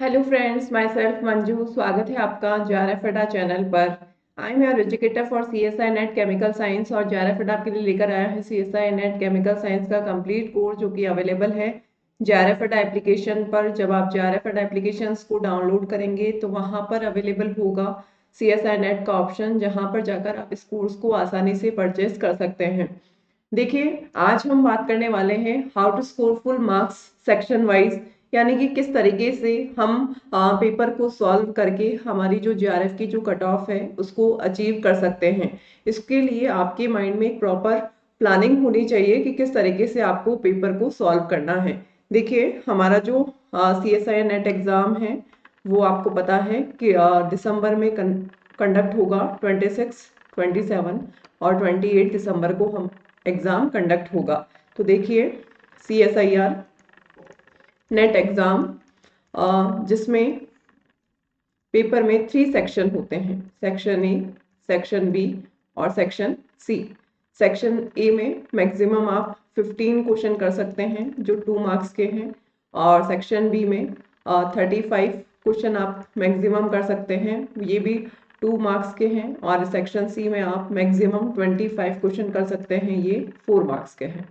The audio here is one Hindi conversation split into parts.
Hello friends, my self Manju. स्वागत है आपका जेआरएफ अड्डा चैनल पर। I am your educator for CSI net chemical science और जेआरएफ अड्डा आपके लिए लेकर आया है सीएसआई नेट केमिकल साइंस का कंप्लीट कोर्स जो कि अवेलेबल है जेआरएफ अड्डा एप्लीकेशन पर। जब आप जेआरएफ अड्डा एप्लीकेशन को डाउनलोड करेंगे तो वहां पर अवेलेबल होगा सीएसआई नेट का ऑप्शन, जहां पर जाकर आप इस कोर्स को आसानी से परचेज कर सकते हैं। देखिए, आज हम बात करने वाले हैं how to score full marks section wise, यानी कि किस तरीके से हम पेपर को सॉल्व करके हमारी जो जेआरएफ की जो कट ऑफ है उसको अचीव कर सकते हैं। इसके लिए आपके माइंड में एक प्रॉपर प्लानिंग होनी चाहिए कि किस तरीके से आपको पेपर को सॉल्व करना है। देखिए, हमारा जो सीएसआई नेट एग्जाम है वो आपको पता है कि दिसंबर में कंडक्ट होगा। 26, 27 और 28 दिसंबर को हम एग्जाम कंडक्ट होगा। तो देखिए, CSIR नेट एग्जाम जिसमें पेपर में 3 सेक्शन होते हैं, सेक्शन ए, सेक्शन बी और सेक्शन सी। सेक्शन ए में मैक्सिमम आप 15 क्वेश्चन कर सकते हैं जो 2 मार्क्स के हैं, और सेक्शन बी में 35 क्वेश्चन आप मैक्सिमम कर सकते हैं, ये भी 2 मार्क्स के हैं। और सेक्शन सी में आप मैक्सिमम 25 क्वेश्चन कर सकते हैं, ये 4 मार्क्स के हैं।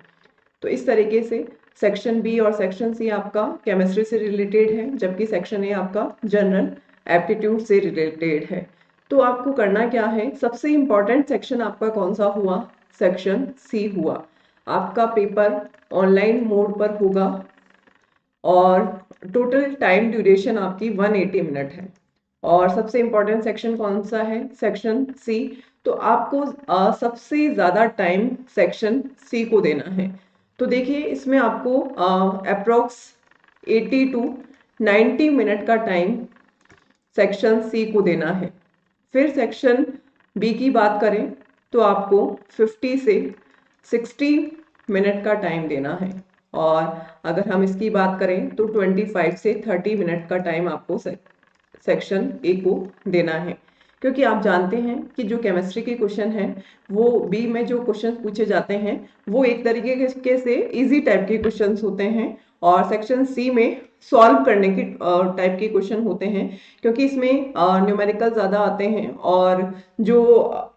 तो इस तरीके से सेक्शन बी और सेक्शन सी आपका केमिस्ट्री से रिलेटेड है, जबकि सेक्शन ए आपका जनरल एप्टीट्यूड से रिलेटेड है। तो आपको करना क्या है, सबसे इंपॉर्टेंट सेक्शन आपका कौन सा हुआ, सेक्शन सी हुआ। आपका पेपर ऑनलाइन मोड पर होगा और टोटल टाइम ड्यूरेशन आपकी 180 मिनट है। और सबसे इंपॉर्टेंट सेक्शन कौन सा है, सेक्शन सी। तो आपको सबसे ज्यादा टाइम सेक्शन सी को देना है। तो देखिए, इसमें आपको अप्रोक्स 80 टू 90 मिनट का टाइम सेक्शन सी को देना है। फिर सेक्शन बी की बात करें तो आपको 50 से 60 मिनट का टाइम देना है। और अगर हम इसकी बात करें तो 25 से 30 मिनट का टाइम आपको सेक्शन ए को देना है। क्योंकि आप जानते हैं कि जो केमिस्ट्री के क्वेश्चन हैं वो बी में जो क्वेश्चन पूछे जाते हैं वो एक तरीके से इजी टाइप के क्वेश्चन होते हैं, और सेक्शन सी में सॉल्व करने की टाइप के क्वेश्चन होते हैं, क्योंकि इसमें न्यूमेरिकल ज़्यादा आते हैं। और जो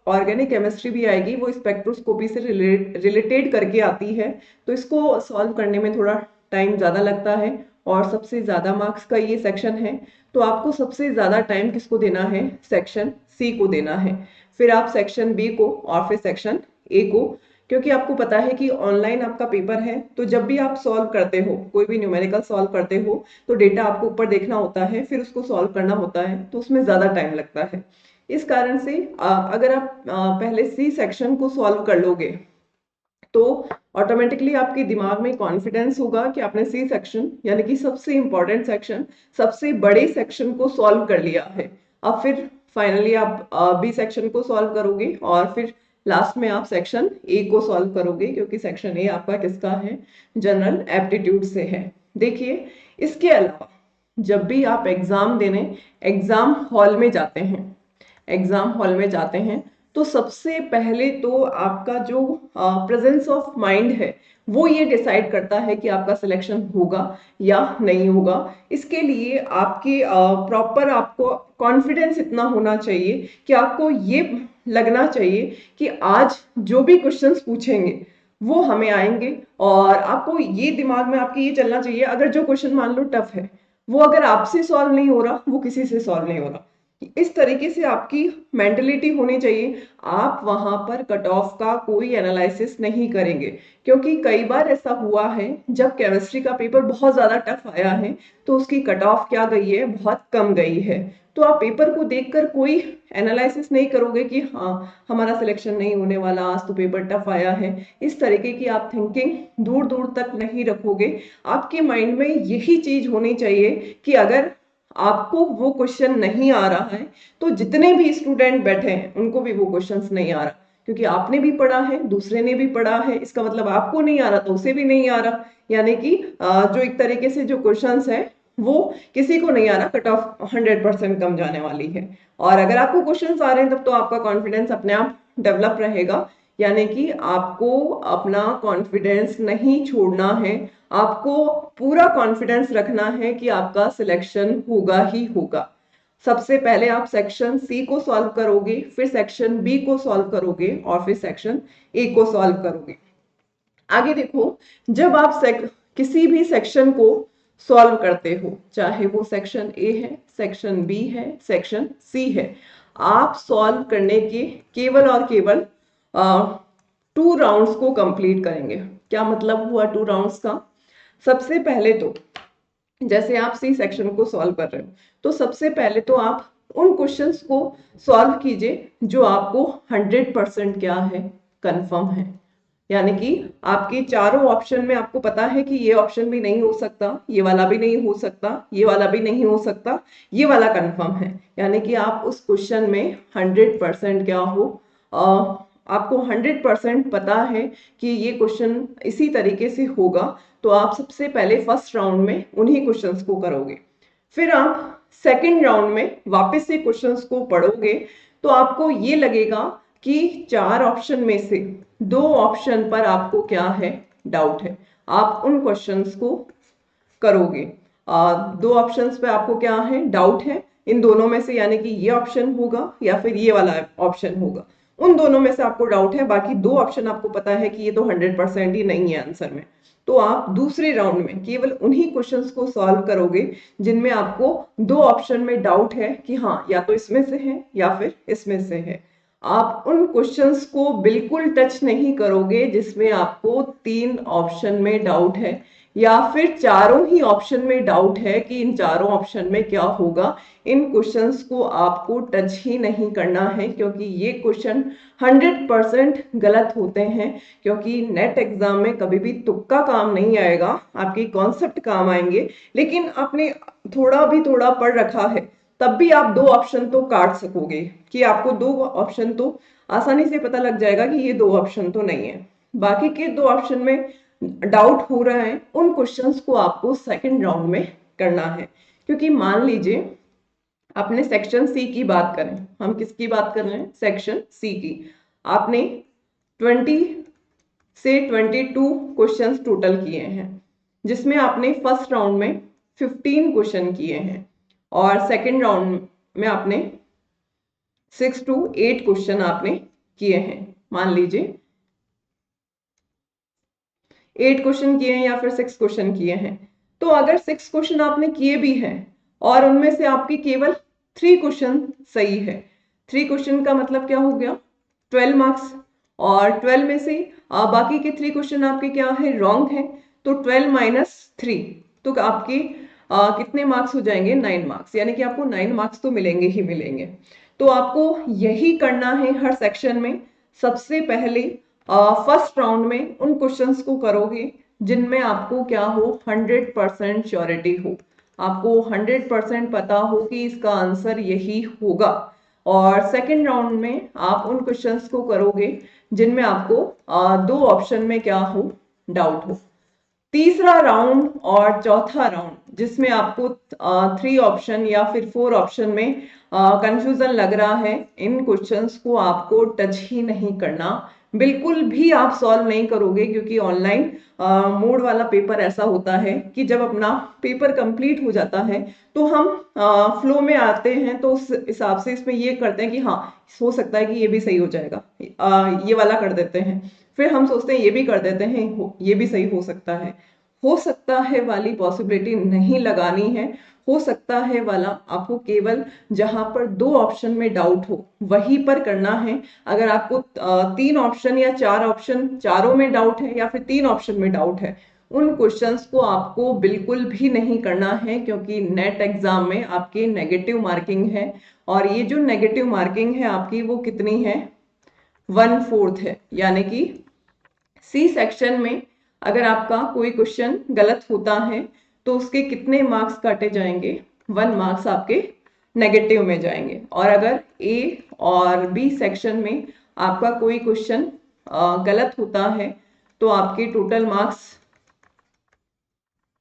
ऑर्गेनिक केमिस्ट्री भी आएगी वो स्पेक्ट्रोस्कोपी से रिलेटेड करके आती है, तो इसको सॉल्व करने में थोड़ा टाइम ज़्यादा लगता है। और सबसे ज़्यादा मार्क्स का ये सेक्शन है, तो आपको सबसे ज़्यादा टाइम किसको देना है, सेक्शन सी को देना है। फिर आप सेक्शन बी को और फिर सेक्शन ए को, क्योंकि आपको पता है कि ऑनलाइन आपका पेपर है, तो जब भी आप सॉल्व करते हो, कोई भी न्यूमेरिकल सॉल्व करते हो, तो डेटा आपको ऊपर देखना होता है, फिर उसको सॉल्व करना होता है, तो उसमें ज़्यादा टाइम लगता है। इस कारण से अगर आप पहले सी सेक्शन को सॉल्व कर लोगे तो ऑटोमेटिकली आपके दिमाग में कॉन्फिडेंस होगा कि आपने सी सेक्शन यानी कि सबसे इंपॉर्टेंट सेक्शन, सबसे बड़े सेक्शन को सॉल्व कर लिया है। अब फिर फाइनली आप बी सेक्शन को सॉल्व करोगे और फिर लास्ट में आप सेक्शन ए को सॉल्व करोगे, क्योंकि सेक्शन ए आपका किसका है, जनरल एप्टीट्यूड से है। देखिए, इसके अलावा जब भी आप एग्जाम देने एग्जाम हॉल में जाते हैं, एग्जाम हॉल में जाते हैं तो सबसे पहले तो आपका जो प्रेजेंस ऑफ माइंड है वो ये डिसाइड करता है कि आपका सिलेक्शन होगा या नहीं होगा। इसके लिए आपके प्रॉपर आपको कॉन्फिडेंस इतना होना चाहिए कि आपको ये लगना चाहिए कि आज जो भी क्वेश्चंस पूछेंगे वो हमें आएंगे। और आपको ये दिमाग में आपके ये चलना चाहिए, अगर जो क्वेश्चन मान लो टफ है, वो अगर आपसे सॉल्व नहीं हो रहा, वो किसी से सॉल्व नहीं हो रहा। इस तरीके से आपकी मेंटलिटी होनी चाहिए। आप वहां पर कट ऑफ का कोई एनालिसिस नहीं करेंगे, क्योंकि कई बार ऐसा हुआ है जब केमिस्ट्री का पेपर बहुत ज्यादा टफ आया है तो उसकी कट ऑफ क्या गई है, बहुत कम गई है। तो आप पेपर को देखकर कोई एनालिसिस नहीं करोगे कि हाँ हमारा सिलेक्शन नहीं होने वाला, आज तो पेपर टफ आया है। इस तरीके की आप थिंकिंग दूर दूर तक नहीं रखोगे। आपके माइंड में यही चीज होनी चाहिए कि अगर आपको वो क्वेश्चन नहीं आ रहा है तो जितने भी स्टूडेंट बैठे हैं उनको भी वो क्वेश्चंस नहीं आ रहा, क्योंकि आपने भी पढ़ा है, दूसरे ने भी पढ़ा है, इसका मतलब आपको नहीं आ रहा तो उसे भी नहीं आ रहा। यानी कि जो एक तरीके से जो क्वेश्चंस है वो किसी को नहीं आ रहा, कट ऑफ 100% कम जाने वाली है। और अगर आपको क्वेश्चंस आ रहे हैं तब तो आपका कॉन्फिडेंस अपने आप डेवलप रहेगा। यानी कि आपको अपना कॉन्फिडेंस नहीं छोड़ना है, आपको पूरा कॉन्फिडेंस रखना है कि आपका सिलेक्शन होगा ही होगा। सबसे पहले आप सेक्शन सी को सॉल्व करोगे, फिर सेक्शन बी को सॉल्व करोगे और फिर सेक्शन ए को सॉल्व करोगे। आगे देखो, जब आप किसी भी सेक्शन को सॉल्व करते हो, चाहे वो सेक्शन ए है, सेक्शन बी है, सेक्शन सी है, आप सॉल्व करने के केवल और केवल 2 राउंड्स को कंप्लीट करेंगे। क्या मतलब हुआ 2 राउंड्स का? सबसे पहले तो जैसे आप सी सेक्शन को सॉल्व कर रहे हो, तो सबसे पहले तो आप उन क्वेश्चंस को सॉल्व कीजिए जो आपको 100% क्या है, कंफर्म है। यानी कि आपके चारों ऑप्शन में आपको पता है कि ये ऑप्शन भी नहीं हो सकता, ये वाला भी नहीं हो सकता, ये वाला भी नहीं हो सकता, ये वाला कंफर्म है। यानी कि आप उस क्वेश्चन में 100% क्या हो, आपको 100% पता है कि ये क्वेश्चन इसी तरीके से होगा। तो आप सबसे पहले फर्स्ट राउंड में उन्हीं क्वेश्चंस को करोगे। फिर आप सेकंड राउंड में वापस से क्वेश्चंस को पढ़ोगे, तो आपको ये लगेगा कि 4 ऑप्शन में से 2 ऑप्शन पर आपको क्या है, डाउट है। आप उन क्वेश्चंस को करोगे। 2 ऑप्शंस पे आपको क्या है, डाउट है इन दोनों में से, यानी कि ये ऑप्शन होगा या फिर ये वाला ऑप्शन होगा। उन दोनों में से आपको डाउट है, बाकी 2 ऑप्शन आपको पता है कि ये तो 100% ही नहीं है आंसर में। तो आप दूसरे राउंड में केवल उन्हीं क्वेश्चंस को सॉल्व करोगे जिनमें आपको 2 ऑप्शन में डाउट है कि हाँ, या तो इसमें से है या फिर इसमें से है। आप उन क्वेश्चंस को बिल्कुल टच नहीं करोगे जिसमें आपको 3 ऑप्शन में डाउट है, या फिर चारों ही ऑप्शन में डाउट है कि इन चारों ऑप्शन में क्या होगा। इन क्वेश्चंस को आपको टच ही नहीं करना है, क्योंकि ये क्वेश्चन 100% गलत होते हैं। क्योंकि नेट एग्जाम में कभी भी तुक्का काम नहीं आएगा, आपके कॉन्सेप्ट काम आएंगे। लेकिन आपने थोड़ा पढ़ रखा है, तब भी आप 2 ऑप्शन तो काट सकोगे, कि आपको 2 ऑप्शन तो आसानी से पता लग जाएगा कि ये 2 ऑप्शन तो नहीं है। बाकी के 2 ऑप्शन में डाउट हो रहा है, उन क्वेश्चंस को आपको सेकंड राउंड में करना है। क्योंकि मान लीजिए आपने सेक्शन सी की बात करें, हम किसकी बात कर रहे हैं, सेक्शन सी की। आपने 20 से 22 क्वेश्चंस टोटल किए हैं, जिसमें आपने फर्स्ट राउंड में 15 क्वेश्चन किए हैं और सेकंड राउंड में आपने 6 to 8 क्वेश्चन आपने किए हैं। मान लीजिए 8 क्वेश्चन किए हैं या फिर 6 क्वेश्चन किए हैं। तो अगर 6 क्वेश्चन आपने किए भी हैं और उनमें से आपके केवल 3 क्वेश्चन सही है, 3 क्वेश्चन का मतलब क्या हो गया, 12 मार्क्स। और 12 में से बाकी के 3 क्वेश्चन आपके क्या है, रॉन्ग है। तो 12 माइनस 3, तो आपके कितने मार्क्स हो जाएंगे, 9 मार्क्स। यानी कि आपको 9 मार्क्स तो मिलेंगे ही मिलेंगे। तो आपको यही करना है हर सेक्शन में। सबसे पहले फर्स्ट राउंड में उन क्वेश्चंस को करोगे जिनमें आपको क्या हो, 100% श्योरिटी हो, आपको 100% पता हो कि इसका आंसर यही होगा। और सेकंड राउंड में आप उन क्वेश्चंस को करोगे जिनमें आपको 2 ऑप्शन में क्या हो, डाउट हो। तीसरा राउंड और चौथा राउंड जिसमें आपको 3 ऑप्शन या फिर 4 ऑप्शन में कंफ्यूजन लग रहा है, इन क्वेश्चंस को आपको टच ही नहीं करना, बिल्कुल भी आप सॉल्व नहीं करोगे। क्योंकि ऑनलाइन मोड वाला पेपर ऐसा होता है कि जब अपना पेपर कंप्लीट हो जाता है तो हम फ्लो में आते हैं, तो उस हिसाब से इसमें ये करते हैं कि हाँ, हो सकता है कि ये भी सही हो जाएगा, ये वाला कर देते हैं। फिर हम सोचते हैं ये भी कर देते हैं, ये भी सही हो सकता है। हो सकता है वाली पॉसिबिलिटी नहीं लगानी है। हो सकता है वाला आपको केवल जहां पर 2 ऑप्शन में डाउट हो वहीं पर करना है। अगर आपको 3 ऑप्शन या 4 ऑप्शन, चारों में डाउट है या फिर 3 ऑप्शन में डाउट है, उन क्वेश्चंस को आपको बिल्कुल भी नहीं करना है। क्योंकि नेट एग्जाम में आपकी नेगेटिव मार्किंग है, और ये जो नेगेटिव मार्किंग है आपकी वो कितनी है, 1/4 है। यानी कि सी सेक्शन में अगर आपका कोई क्वेश्चन गलत होता है तो उसके कितने मार्क्स काटे जाएंगे, 1 मार्क्स आपके नेगेटिव में जाएंगे। और अगर ए और बी सेक्शन में आपका कोई क्वेश्चन गलत होता है तो आपके टोटल मार्क्स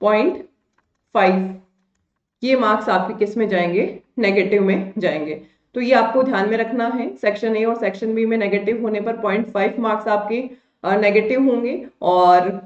0.5, ये मार्क्स आपके किस में जाएंगे, नेगेटिव में जाएंगे। तो ये आपको ध्यान में रखना है, सेक्शन ए और सेक्शन बी में नेगेटिव होने पर 0.5 मार्क्स आपके नेगेटिव होंगे, और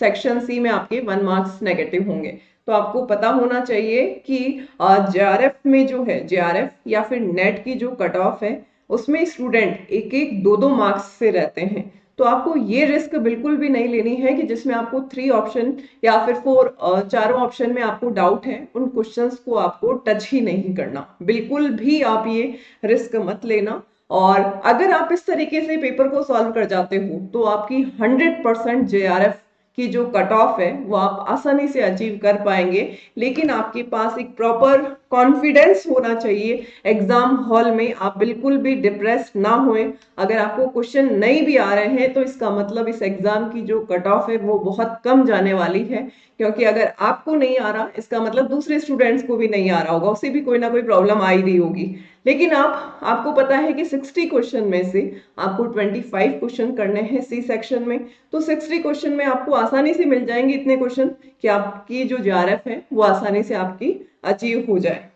सेक्शन सी में आपके 1 मार्क्स नेगेटिव होंगे। तो आपको पता होना चाहिए कि जेआरएफ में जो है, जेआरएफ या फिर नेट की जो कट ऑफ है उसमें स्टूडेंट एक एक दो दो मार्क्स से रहते हैं। तो आपको ये रिस्क बिल्कुल भी नहीं लेनी है कि जिसमें आपको 3 ऑप्शन या फिर 4 चारों ऑप्शन में आपको डाउट है, उन क्वेश्चंस को आपको टच ही नहीं करना। बिल्कुल भी आप ये रिस्क मत लेना। और अगर आप इस तरीके से पेपर को सॉल्व कर जाते हो तो आपकी 100% जेआरएफ की जो कट ऑफ है वो आप आसानी से अचीव कर पाएंगे। लेकिन आपके पास एक प्रॉपर कॉन्फिडेंस होना चाहिए एग्जाम हॉल में। आप बिल्कुल भी डिप्रेस्ड ना होएं। अगर आपको क्वेश्चन नहीं भी आ रहे हैं तो इसका मतलब इस एग्जाम की जो कट ऑफ है वो बहुत कम जाने वाली है। क्योंकि अगर आपको नहीं आ रहा इसका मतलब दूसरे स्टूडेंट्स को भी नहीं आ रहा होगा, उसे भी कोई ना कोई प्रॉब्लम आ ही रही होगी। लेकिन आपको पता है कि 60 क्वेश्चन में से आपको 25 क्वेश्चन करने हैं सी सेक्शन में। तो 60 क्वेश्चन में आपको आसानी से मिल जाएंगे इतने क्वेश्चन कि आपकी जो जेआरएफ है वो आसानी से आपकी अचीव हो जाए।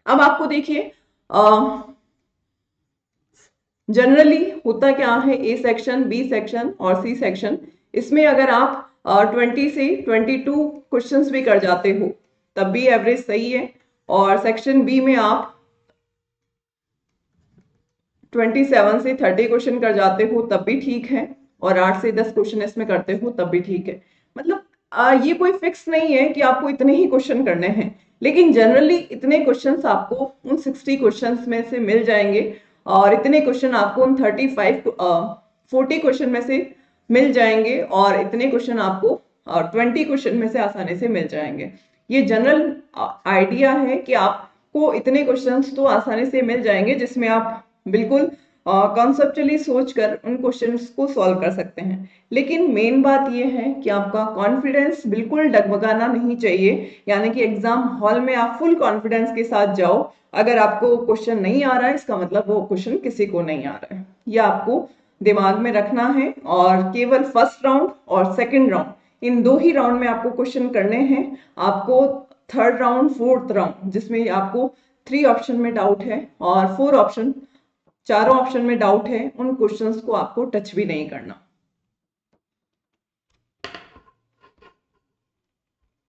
अब आपको देखिए जनरली होता क्या है, ए सेक्शन, बी सेक्शन और सी सेक्शन, इसमें अगर आप 20 से 22 क्वेश्चंस भी कर जाते हो तब भी एवरेज सही है। और सेक्शन बी में आप 27 से 30 क्वेश्चन कर जाते हो तब भी ठीक है। और 8 से 10 क्वेश्चन इसमें करते हो तब भी ठीक है। मतलब ये कोई फिक्स नहीं है कि आपको इतने ही क्वेश्चन करने हैं, लेकिन जनरली इतने क्वेश्चंस आपको उन 60 क्वेश्चंस में से मिल जाएंगे। और इतने क्वेश्चन आपको उन 40 क्वेश्चन में से मिल जाएंगे और इतने क्वेश्चन आपको 20 क्वेश्चन में से आसानी से मिल जाएंगे। ये जनरल आइडिया है कि आपको इतने क्वेश्चंस तो आसानी से मिल जाएंगे जिसमें आप बिल्कुल कॉन्सेप्चुअली सोचकर उन क्वेश्चंस को सॉल्व कर सकते हैं। लेकिन मेन बात यह है कि आपका कॉन्फिडेंस बिल्कुल डगमगाना नहीं चाहिए। यानी कि एग्जाम हॉल में आप फुल कॉन्फिडेंस के साथ जाओ। अगर आपको क्वेश्चन नहीं आ रहा है इसका मतलब वो क्वेश्चन किसी को नहीं आ रहा है, यह आपको दिमाग में रखना है। और केवल फर्स्ट राउंड और सेकेंड राउंड, इन 2 ही राउंड में आपको क्वेश्चन करने हैं। आपको थर्ड राउंड, फोर्थ राउंड जिसमें आपको 3 ऑप्शन में डाउट है और 4 ऑप्शन, चारों ऑप्शन में डाउट है, उन क्वेश्चंस को आपको टच भी नहीं करना।